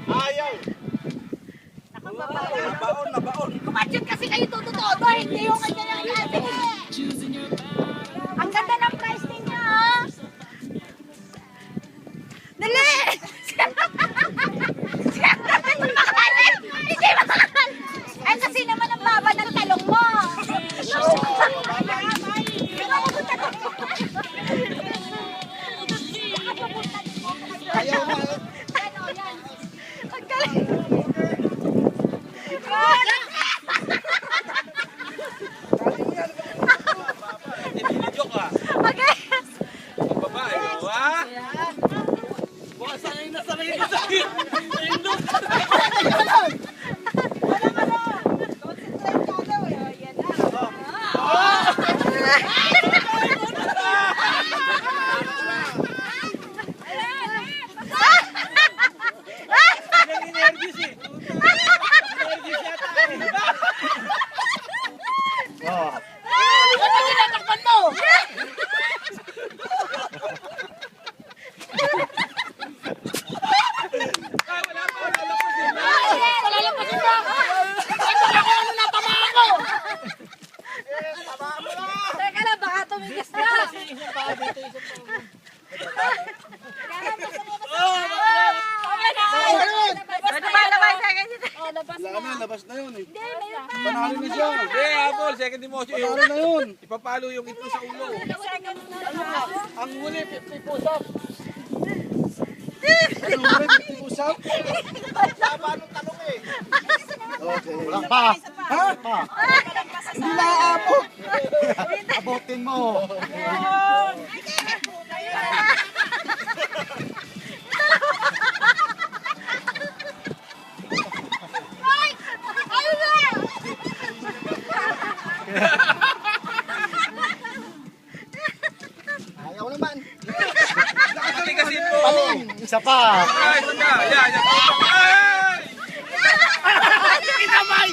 Ayaw. Nabaon, nabaon. Kumadyan kasi kayo tututodo, hindi yung kanya ng ate. Ang ganda ng price ninyo, ha? Dali! Hindi makakal! Ay, kasi naman ang baba ng talong mo. Ayaw na. Ang galing! Joke ah. Okay. Babae, ha? Baka sanay na sanay na sanay. Indot. Energis eh. Energis yata eh. Ano tinatakpan mo? Ay, wala pa. Lalapasin na. Palalampasin ba? Ito na kung ano natamaan ko! Teka lang, baka tumigas na. Labas na yun eh. Hindi, mayroon pa. Panalo na siya. Hindi, Apple. Second emotion. Panalo na yun. Ipapalo yung ito sa ulo. Ang huli, 50 push-up. Ang huli, 50 push-up? Paano tanong eh? Okay. Wala pa. Ha? Hindi na aabot. Abutin mo. Ay! Ayun na! Ayaw naman. Nakatigasin mo. Paling. Isa pa. Ay, saka. Yan. Ay! Kinamay!